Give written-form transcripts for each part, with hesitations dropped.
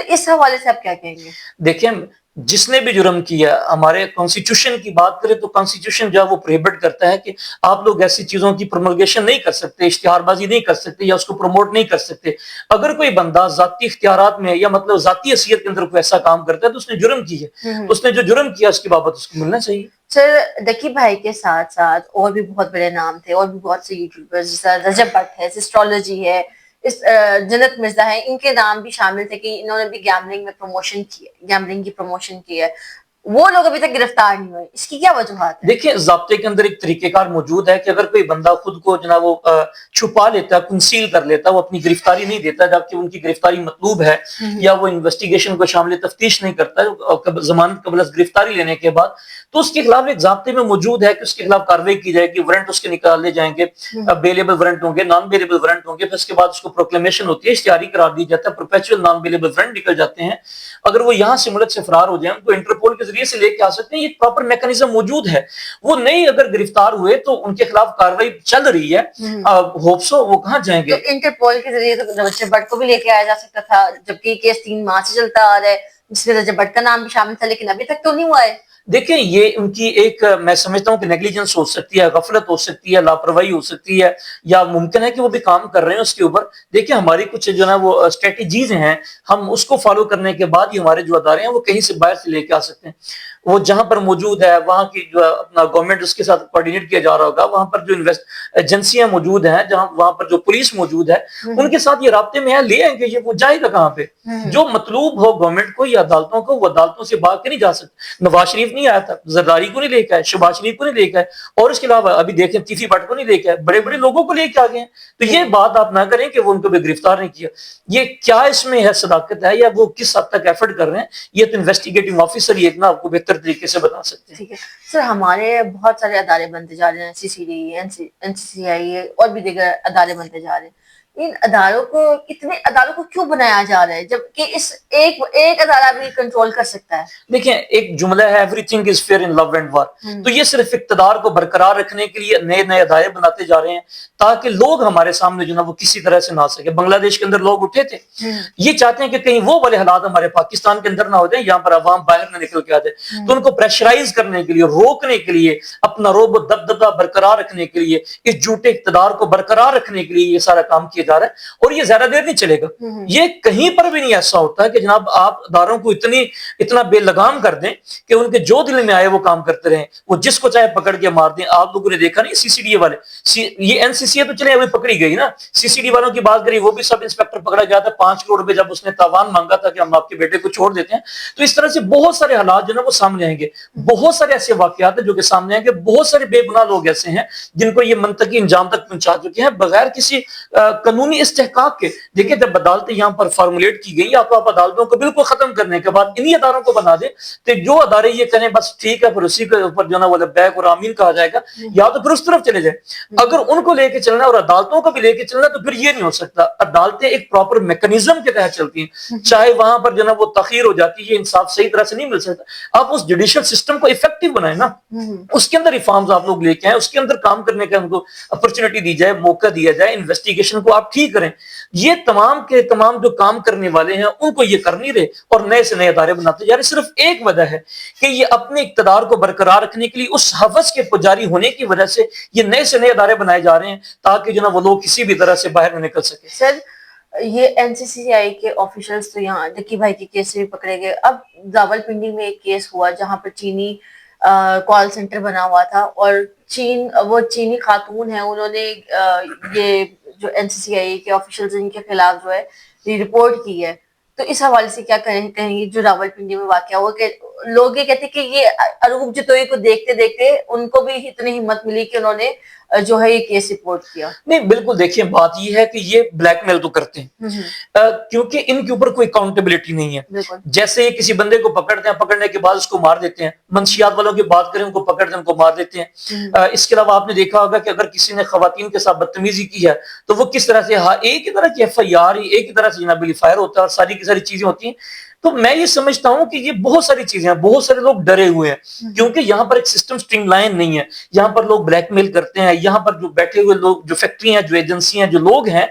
تو اس حوالے سے آپ کیا کہیں گے؟ دیکھیں جس نے بھی جرم کیا، ہمارے کانسٹیٹیوشن کی بات کریں تو کانسٹیٹیوشن جو ہے وہ پروہیبٹ کرتا ہے کہ آپ لوگ ایسی چیزوں کی پروملگیشن نہیں کر سکتے، اشتہار بازی نہیں کر سکتے یا اس کو پروموٹ نہیں کر سکتے. اگر کوئی بندہ ذاتی اختیارات میں یا مطلب ذاتی حیثیت کے اندر کوئی ایسا کام کرتا ہے تو اس نے جرم کی ہے، اس نے جو جرم کیا اس کی بابت اس کو ملنا چاہیے. سر ڈکی بھائی کے ساتھ ساتھ اور بھی بہت بڑے نام تھے، اور بھی بہت سے یوٹیوبر جیسا رجب بٹ ہے، سسٹرولوجی ہے، اس جنت مرزا ہے، ان کے نام بھی شامل تھے کہ انہوں نے بھی گیملنگ میں پروموشن کی ہے، گیملنگ کی پروموشن کی ہے. وہ لوگ ابھی تک گرفتار نہیں ہوئے، اس کی کیا وجوہات ہیں؟ دیکھیں ضابطے کے اندر ایک طریقہ کار موجود ہے کہ اگر کوئی بندہ خود کو جناب وہ چھپا لیتا ہے، کنسیل کر لیتا ہے، وہ اپنی گرفتاری نہیں دیتا جبکہ ان کی گرفتاری مطلوب ہے، یا وہ انویسٹیگیشن کو شامل تفتیش نہیں کرتا ہے ضمانت قبل از گرفتاری لینے کے بعد، تو اس کے خلاف ایک ضابطے میں موجود ہے کہ اس کے خلاف کارروائی کی جائے گی، وارنٹ اس کے نکالے جائیں گے، بیلیبل وارنٹ ہوں گے، نان بیلیبل وارنٹ ہوں گے، پھر اس کے بعد اس کو پروکلیمیشن ہوتی ہے، اشتہاری قرار دی جاتا ہے، پرپیچوئل نان بیلیبل وارنٹ نکل جاتے ہیں. اگر وہ یہاں سے ملک سے فرار ہو جائیں ان کو انٹرپول کے ذریعے سے لے کے آ سکتے ہیں. یہ پراپر میکانزم موجود ہے. وہ نہیں اگر گرفتار ہوئے تو ان کے خلاف کارروائی چل رہی ہے، ہوپسو وہ کہاں جائیں گے. تو انٹرپول کے ذریعے تو رجب بٹ کو بھی لے کے آیا جا سکتا تھا، جبکہ یہ کیس 3 ماہ سے چلتا آ رہا ہے جس میں رجب بٹ کا نام بھی شامل تھا، لیکن ابھی تک تو نہیں ہوا ہے. دیکھیں یہ ان کی ایک میں سمجھتا ہوں کہ نیگلیجنس ہو سکتی ہے، غفلت ہو سکتی ہے، لاپرواہی ہو سکتی ہے، یا ممکن ہے کہ وہ بھی کام کر رہے ہیں اس کے اوپر. دیکھیں ہماری کچھ جو ہے وہ اسٹریٹجیز ہیں، ہم اس کو فالو کرنے کے بعد ہی ہمارے جو ادارے ہیں وہ کہیں سے باہر سے لے کے آ سکتے ہیں. وہ جہاں پر موجود ہے وہاں کی جو اپنا گورنمنٹ اس کے ساتھ کوارڈینیٹ کیا جا رہا ہوگا، وہاں پر جو ایجنسیاں موجود ہیں، جہاں وہاں پر جو پولیس موجود ہے ان کے ساتھ یہ رابطے میں ہے، لے آئیں گے. یہ وہ جائے گا کہاں پہ؟ جو مطلوب ہو گورنمنٹ کو یا عدالتوں کو، وہ عدالتوں سے بھاگ کے نہیں جا سکتے. نواز شریف نہیں آیا تھا، زرداری کو نہیں لے کے آئے، شہباز شریف کو نہیں لے کے آئے، اور اس کے علاوہ ابھی دیکھیں تیفی بٹ کو نہیں لے کے آئے، بڑے بڑے لوگوں کو لے کے آ گئے ہیں. تو یہ بات آپ نہ کریں کہ وہ ان کو بھی گرفتار نہیں کیا. یہ کیا اس میں ہے صداقت ہے، یا وہ کس حد تک ایفرٹ کر رہے ہیں، یہ تو انویسٹیگیٹنگ آفیسر ہی ایک نا آپ کو بہتر طریقے سے بتا سکتے ہیں. ٹھیک ہے سر، ہمارے بہت سارے ادارے بنتے جا رہے ہیں، سی سی ڈی، این سی سی آئی اور بھی دیگر ادارے بنتے جا رہے ہیں. ان اداروں کو، اتنے اداروں کو کیوں بنایا جا رہا ہے جبکہ اس ایک ادارہ بھی کنٹرول کر سکتا ہے؟ دیکھیں ایک جملہ ہے everything is fair in love and war. تو یہ صرف اقتدار کو برقرار رکھنے کے لیے نئے نئے ادارے بناتے جا رہے ہیں تاکہ لوگ ہمارے سامنے جو نا وہ کسی طرح سے نہ آ سکے. بنگلہ دیش کے اندر لوگ اٹھے تھے، یہ چاہتے ہیں کہ کہیں وہ والے حالات ہمارے پاکستان کے اندر نہ ہو جائیں، یہاں پر عوام باہر نہ نکل کے آ جائے. تو ان کو پریشرائز کرنے کے لیے، روکنے کے لیے، اپنا روب و دبدبہ برقرار رکھنے کے لیے، اس جھوٹے اقتدار کو برقرار رکھنے کے لیے یہ سارا کام کیا جا رہا ہے. اور یہ زیادہ دیر نہیں چلے گا. یہ کہیں پر بھی نہیں ایسا ہوتا ہے کہ جناب آپ اداروں کو اتنا بے لگام کر دیں کہ ان کے جو دل میں آئے وہ کام کرتے رہیں، وہ جس کو چاہے پکڑ کے مار دیں. آپ لوگوں نے دیکھا نہیں سی سی ڈی والے، یہ این سی سی تو چلے ابھی پکڑی گئی نا، سی سی ڈی والوں کی بات کری، وہ بھی سب انسپیکٹر پکڑا گیا تھا 5 کروڑ روپے جب اس نے تاوان مانگا تھا کہ ہم آپ کے بیٹے کو چھوڑ دیتے ہیں. تو اس طرح سے بہت سارے حالات جو نا وہ سامنے آئیں گے، بہت سارے ایسے واقعات ہیں جو کہ سامنے آئیں گے. بہت سارے بے گناہ لوگ ایسے ہیں جن کو یہ منطقی انجام تک پہنچا چکے ہیں بغیر کسی قانونی استحقاق کے. دیکھیں جب عدالتیں یہاں پر فارمولیٹ کی گئی، آپ عدالتوں کو بالکل ختم کرنے کے بعد انہی اداروں کو بنا دیں کہ جو ادارے یہ کہیں بس ٹھیک ہے، پھر اسی کے اوپر جو نا وہ لبیک اور آمین کہا جائے گا، یا تو پھر اس طرف چلے جائیں. اگر ان کو لے کے چلنا اور عدالتوں کو بھی لے کے چلنا تو پھر یہ نہیں ہو سکتا. عدالتیں ایک پراپر میکنزم کے تحت چلتی ہیں، چاہے وہاں پر جو نا وہ تاخیر ہو جاتی ہے، انصاف صحیح طرح سے نہیں مل سکتا. آپ اس جوڈیشل سسٹم کو افیکٹو بنائیں نا، اس کے اندر ریفارمز آپ لوگ لے کے آئیں، اس کے اندر کام کرنے کا ان کو اپرچونٹی دی جائے، موقع دیا جائے، انویسٹیگیشن کو آپ ٹھیک کریں. یہ تمام کے تمام جو کام کرنے والے ہیں ان کو یہ کر نہیں رہے اور نئے سے نئے ادارے بناتے جا رہے. صرف ایک وجہ ہے کہ یہ اپنے اقتدار کو برقرار رکھنے کے لیے اس ہوس کے پجاری ہونے کی وجہ سے یہ نئے سے نئے ادارے بنائے جا رہے ہیں تاکہ جو نا وہ لوگ کسی بھی طرح سے باہر نہ نکل سکے. سر یہ این سی سی آئی کے آفیشلز تو یہاں ڈکی بھائی کے کیس سے بھی پکڑے گئے. اب راولپنڈی میں ایک کیس ہوا جہاں پر چینی کال سینٹر بنا ہوا تھا اور وہ چینی خاتون ہیں، انہوں نے یہ جو این سی سی آئی کے آفیشلز ان کے خلاف جو ہے یہ رپورٹ کی ہے. تو اس حوالے سے کیا کہیں گے جو راولپنڈی میں واقعہ ہوا کہ لوگ یہ کہتے ہیں کہ یہ اروپ جتوئی کو دیکھتے دیکھتے ان کو بھی اتنی ہمت ملی کہ انہوں نے جو ہے یہ کیس رپورٹ کیا؟ نہیں بالکل، دیکھیں بات یہ ہے کہ یہ بلیک میل تو کرتے ہیں کیونکہ ان کے اوپر کوئی اکاؤنٹیبلٹی نہیں ہے. جیسے یہ کسی بندے کو پکڑتے ہیں، پکڑنے کے بعد اس کو مار دیتے ہیں. منشیات والوں کی بات کریں، ان کو پکڑتے ہیں، ان کو مار دیتے ہیں. اس کے علاوہ آپ نے دیکھا ہوگا کہ اگر کسی نے خواتین کے ساتھ بدتمیزی کی ہے تو وہ کس طرح سے ایک ہی طرح کی ایف آئی آر، ایک ہی طرح سے جناب فائر ہوتا ہے اور ساری کی ساری چیزیں ہوتی ہیں. تو میں یہ سمجھتا ہوں کہ یہ بہت ساری چیزیں ہیں, بہت سارے لوگ ڈرے ہوئے ہیں کیونکہ یہاں پر ایک سسٹم سٹریم لائن نہیں ہے. یہاں پر لوگ بلیک میل کرتے ہیں, یہاں پر جو بیٹھے ہوئے لوگ, جو فیکٹری ہیں, جو ایجنسی ہیں, جو لوگ ہیں,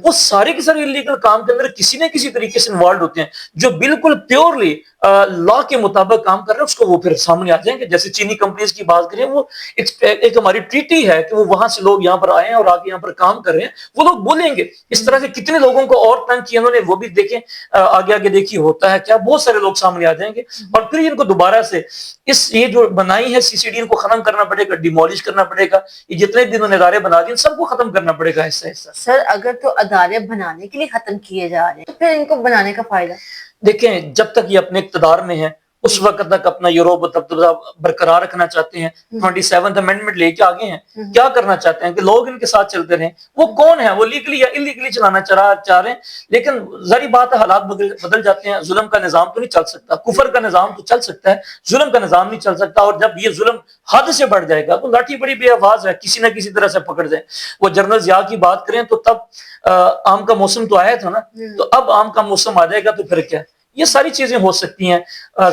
وہ سارے کے سارے انلیگل کام کے اندر کسی نہ کسی طریقے سے انوالوڈ ہوتے ہیں. جو بالکل پیورلی لا کے مطابق کام کر رہے ہیں اس کو وہ پھر سامنے آ جائیں گے. جیسے چینی کمپنیز کی بات کریں, وہ ایک ہماری ٹریٹی ہے کہ وہ وہاں سے لوگ یہاں پر آئے ہیں اور آ کے یہاں پر کام کر رہے ہیں, وہ لوگ بولیں گے. اس طرح سے کتنے لوگوں کو اور تنگ کیا انہوں نے, وہ بھی دیکھیں, آگے آگے دیکھیے ہوتا ہے کیا. بہت سارے لوگ سامنے آ جائیں گے اور پھر ان کو دوبارہ سے یہ جو بنائی ہے سی سی ڈی, ان کو ختم کرنا پڑے گا, ڈیمولش کرنا پڑے گا. یہ جتنے بھی انہوں نے ادارے بنا دیے سب کو ختم کرنا پڑے گا ایسا ایسا. سر اگر تو ادارے بنانے کے لیے ختم کیے جا رہے ہیں تو پھر ان کو بنانے کا فائدہ؟ دیکھیں, جب تک یہ اپنے اقتدار میں ہے اس وقت تک اپنا یوروپ دبدبہ برقرار رکھنا چاہتے ہیں. 27th امینڈمنٹ لے کے آگے ہیں, کیا کرنا چاہتے ہیں کہ لوگ ان کے ساتھ چلتے رہیں. وہ کون ہے, وہ لیگلی یا انلیگلی چلانا چاہ رہے ہیں. لیکن ظاہری بات ہے حالات بدل جاتے ہیں. ظلم کا نظام تو نہیں چل سکتا, کفر کا نظام تو چل سکتا ہے, ظلم کا نظام نہیں چل سکتا. اور جب یہ ظلم حد سے بڑھ جائے گا تو لاٹھی بڑی بے آواز ہے, کسی نہ کسی طرح سے پکڑ جائے. وہ جنرل ضیاء کی بات کریں تو تب آم کا موسم تو آیا تھا نا, تو اب آم کا موسم آ جائے گا تو پھر کیا. یہ ساری چیزیں ہو سکتی ہیں.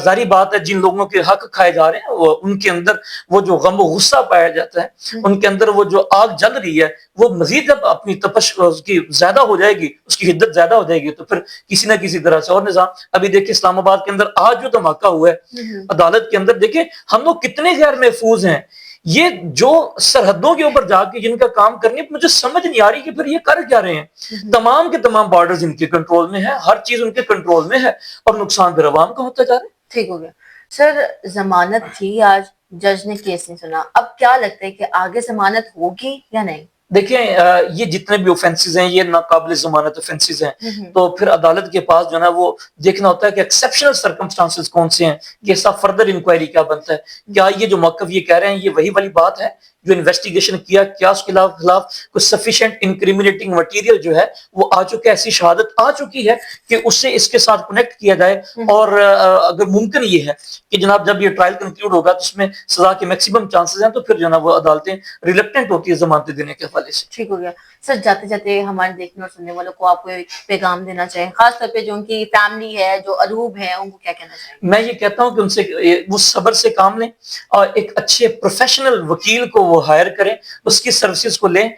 ظاہری بات ہے جن لوگوں کے حق کھائے جا رہے ہیں ان کے اندر وہ جو غم و غصہ پایا جاتا ہے, ان کے اندر وہ جو آگ جل رہی ہے, وہ مزید جب اپنی تپش اس کی زیادہ ہو جائے گی, اس کی حدت زیادہ ہو جائے گی, تو پھر کسی نہ کسی طرح سے اور نظام. ابھی دیکھیں اسلام آباد کے اندر آج جو دھماکہ ہوا ہے عدالت کے اندر, دیکھیں ہم لوگ کتنے غیر محفوظ ہیں. یہ جو سرحدوں کے اوپر جا کے جن کا کام کرنے, مجھے سمجھ نہیں آ رہی کہ پھر یہ کر کیا رہے ہیں. تمام کے تمام بارڈرز ان کے کنٹرول میں ہے, ہر چیز ان کے کنٹرول میں ہے, اور نقصان پھر عوام کا ہوتا جا رہا ہے. ٹھیک ہو گیا. سر ضمانت تھی, آج جج نے کیس نہیں سنا, اب کیا لگتا ہے کہ آگے ضمانت ہوگی یا نہیں؟ دیکھیں یہ جتنے بھی اوفینسز ہیں یہ ناقابل ضمانت اوفینسز ہیں, تو پھر عدالت کے پاس جو ہے نا وہ دیکھنا ہوتا ہے کہ ایکسیپشنل سرکمسٹانسز کون سے ہیں, کیسا فردر انکوائری کیا بنتا ہے. کیا یہ جو موقف یہ کہہ رہے ہیں یہ وہی والی بات ہے جو انویسٹیگیشن کیا, کیا اس کے خلاف کچھ سفیشینٹ انکریمنیٹنگ مٹیریل جو ہے وہ آ چکا ہے, ایسی شہادت آ چکی ہے کہ اس سے اس کے ساتھ کنیکٹ کیا جائے. اور اگر ممکن یہ ہے کہ جناب جب یہ ٹرائل کنکلوڈ ہوگا تو اس میں سزا کے میکسیمم چانسز ہیں, تو پھر جو ہے نا وہ عدالتیں ریلیکٹنٹ ہوتی ہے ضمانتیں دینے کے حوالے سے. ٹھیک ہو گیا. سر جاتے جاتے ہمارے دیکھنے اور سننے والوں کو آپ کو ایک پیغام دینا چاہیں, خاص طور پہ جو ان کی فیملی ہے, جو اروب ہے, ان کو کیا کہنا چاہیں؟ میں یہ کہتا ہوں کہ ان سے وہ صبر سے کام لیں اور ایک اچھے پروفیشنل وکیل کو وہ ہائر کریں, اس کی سروسز کو لیں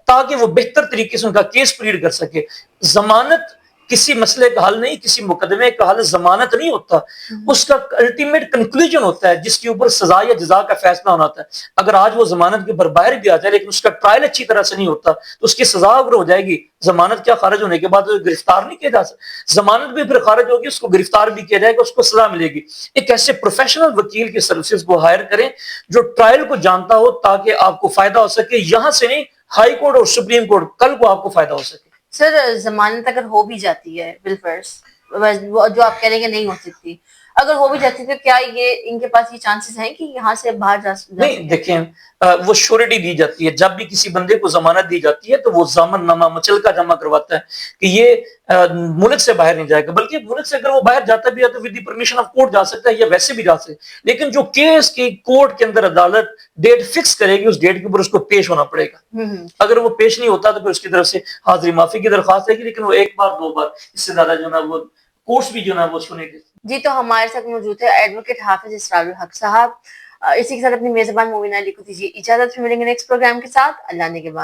تاکہ وہ بہتر طریقے سے ان کا کیس پلیڈ کر سکے. ضمانت کسی مسئلے کا حل نہیں, کسی مقدمے کا حل ضمانت نہیں ہوتا, اس کا الٹیمیٹ کنکلوژن ہوتا ہے جس کے اوپر سزا یا جزا کا فیصلہ ہونا ہوتا ہے. اگر آج وہ ضمانت کے باہر بھی آ جائے لیکن اس کا ٹرائل اچھی طرح سے نہیں ہوتا تو اس کی سزا اگر ہو جائے گی, ضمانت کیا خارج ہونے کے بعد گرفتار نہیں کیا جا سکتا, ضمانت بھی پھر خارج ہوگی, اس کو گرفتار بھی کیا جائے گا, اس کو سزا ملے گی. ایک ایسے پروفیشنل وکیل کی سروسز کو ہائر کریں جو ٹرائل کو جانتا ہو تاکہ آپ کو فائدہ ہو سکے, یہاں سے نہیں ہائی کورٹ اور سپریم کورٹ, کل کو آپ کو فائدہ ہو سکے. سر ضمانت اگر ہو بھی جاتی ہے بالفرض, جو آپ کہہ رہے ہیں کہ نہیں ہو سکتی, اگر ہو بھی جاتی تو کیا یہ ان کے پاس یہ چانسز ہیں کہ یہاں سے باہر جا نہیں, دیکھیں وہ شورٹی دی جاتی ہے. جب بھی کسی بندے کو ضمانت دی جاتی ہے تو وہ ضامن نامہ مچلکا جمع کرواتا ہے کہ یہ ملک سے باہر نہیں جائے گا, بلکہ ملک سے اگر وہ باہر جاتا بھی ہے تو with the permission of court جا سکتا ہے یا ویسے بھی جا سکتا ہے. لیکن جو کیس کی کورٹ کے اندر عدالت ڈیٹ فکس کرے گی, اس ڈیٹ کے اوپر اس کو پیش ہونا پڑے گا. اگر وہ پیش نہیں ہوتا تو پھر اس کی طرف سے حاضری معافی کی درخواست ہے گی, لیکن وہ ایک بار دو بار, اس سے زیادہ جو ہے نا وہ کورس بھی جو ہے نا وہ سنے گے. جی, تو ہمارے ساتھ موجود ہے ایڈوکیٹ حافظ اسرار الحق صاحب. اسی کے ساتھ اپنی میزبان مومنہ علی کو دیجیے اجازت, پھر ملیں گے نیکسٹ پروگرام کے ساتھ. اللہ نے کے بعد.